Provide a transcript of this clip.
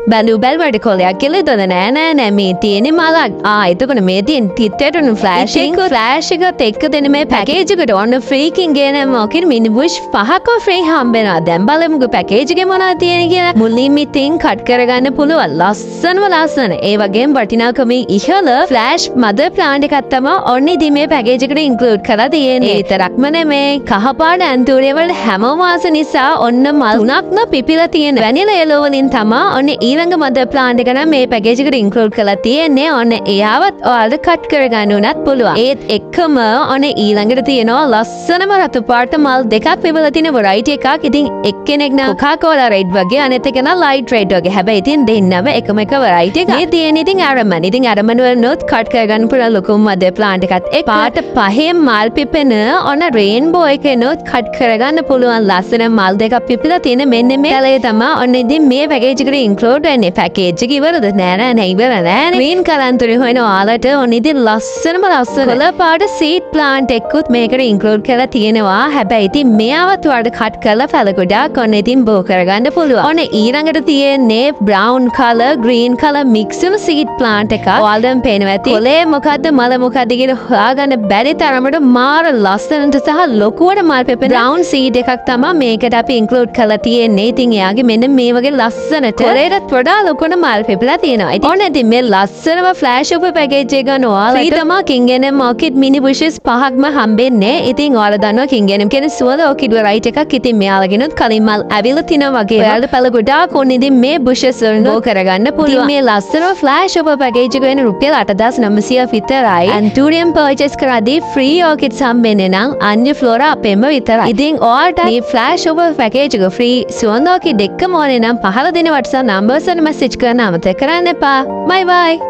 බැලු බැලුවට කොලයක් කියලා දොන නෑ මේ තියෙන්නේ මලක්. එතකොට මේ තියෙන තිත්තේටුන ෆ්ලෑෂ් එකත් එක්ක දෙන මේ පැකේජ් එකට ඔන්න ෆ්‍රීකින් ගෙන මොකින් මිනි බුෂ් 5ක් ෆ්‍රී හම්බෙනවා. දැන් බලමුකෝ පැකේජ් එකේ මොනවද තියෙන්නේ කියලා. මුලින්ම ඉතින් කට් කරගන්න පුළුවන්. ලස්සන. ඒ වගේම වටිනාකම ඉහළ ෆ්ලෑෂ් මදර් ප්ලාන්ට් එකක් තමයි ඔන්න ඉතින් මේ පැකේජ් එකට ඉන්ක්ලූඩ් කරලා තියෙන්නේ. ඒ තරක්ම නෙමේ කහපාට ඇන්තූරිය වල හැමෝම වාස නිසා ඔන්න මල් 3ක්ම පිපිලා තියෙන. වැනිලා යෙලෝ වලින් තමයි ඔන්න ඊළඟ මදර් ප්ලාන්ට් එක නම් මේ පැකේජ් එකට ඉන්ක්ලූඩ් කරලා තියෙන්නේ. ඔන්න එයාවත් ඔයාලට කට් කරගන්න උනත් පුළුවන්. ඒත් එක්කම ඔන්න ඊළඟට තියෙනවා ලස්සනම රතු පාට මල් දෙකක් පිපිලා තියෙන වෙරයිටි එකක්. ඉතින් එක්කෙනෙක් නම් කොකාකෝලා රෙඩ් වගේ අනෙත් එක නම් ලයිට් රෙඩ් වගේ. හැබැයි ඉතින් දෙන්නම එකම එක වෙරයිටි එකක්. මේ තියෙන ඉතින් අරමන්. ඉතින් අරමන් වල නොත් කට් කරගන්න පුළුවන් ලොකුම මදර් ප්ලාන්ට් එකත් එක්ක පාට පහෙන් මල් පිපෙන ඔන්න රේන්බෝ එකේ නොත් කට් කරගන්න පුළුවන් ලස්සන මල් දෙකක් පිපිලා තියෙන මෙන්න මේ කලේ තමයි ඔන්න ඉතින් මේ පැකේජ් එකට ඉන්ක්ලූඩ් වෙන්නේ. පැකේජ් එක ඉවරද? නෑ ඉවර නෑ. ග්‍රීන් කලන්තුරි හොයන ඔයාලට ඔන්න ඉතින් ලස්සන කොළ පාට සීඩ් ප්ලාන්ට් එකකුත් මේකට ඉන්ක්ලූඩ් කරලා තියෙනවා. හැබැයි ඉතින් මෙයාවත් ඔයාලට කට් කරලා පැල ගොඩක් ඔන්න ඉතින් බෝ කරගන්න පුළුවන්. ඔන්න ඊළඟට තියෙන්නේ බ්‍රවුන් කලර් ග්‍රීන් කලර් මික්ස්ම සීඩ් ප්ලාන්ට් එකක්. ඔයාලටම පේනවා ඇති. කොලේ මොකද්ද මල මොකද්ද කියලා හොයාගන්න බැරි තරමට මාර ලස්සනට සහ ලොකුවට මල් පෙපෙන බ්‍රවුන් සීඩ් එකක් තමයි මේකට අපි ඉන්ක්ලූඩ් කරලා තියෙන්නේ. ඉතින් එයාගේ මෙන්න මේ වගේ ලස්සනට කොලේටත් වඩා ලොකුවට මල් පෙපිලා තියෙනවා. ඔන්න ඉතින් මේ ලස්සනම ෆ්ලෑෂ් ඔප් පැකේජ් එක ගන්න ඔයාලට ෆ්‍රී තමයි කිංගෙනම් ඕකිඩ් මිනි බුෂස් 5ක්ම හම්බෙන්නේ. ඉතින් ඔයාලා දන්නවා කිංගෙනම් කියන්නේ සුවඳ ඕකිඩ් වෙරයිටි එකක්. ඉතින් මෙයාලගෙනුත් කලින් මල් ඇවිල්ලා තිනවා වගේ. ඔයාලට පළ ගොඩාක් ඕන ඉතින් මේ බුෂස් වලින් බෝ කරගන්න පුළුවන්. මේ ලස්සනම ෆ්ලෑෂ් ඔප් පැකේජ් එක වෙන රුපියල් 8900 විතරයි. ඇන්ටූරියම් පර්චේස් කරද්දී ෆ්‍රී ඕකිඩ්ස් හම්බෙන්නේ නම් අන්‍ය ෆ්ලෝරා අපෙන්ම විතරයි. ඉතින් ඔයාලට මේ ෆ්ලෑෂ් ඔප් පැකේජ් එක ෆ්‍රී සුවඳ ඕකිඩ් එක්කම ඕනේ නම් පහළ දෙන WhatsApp නම්බර්ස් වල මැසේජ් කරන්න අමතක කරන්න එපා. බයි බයි.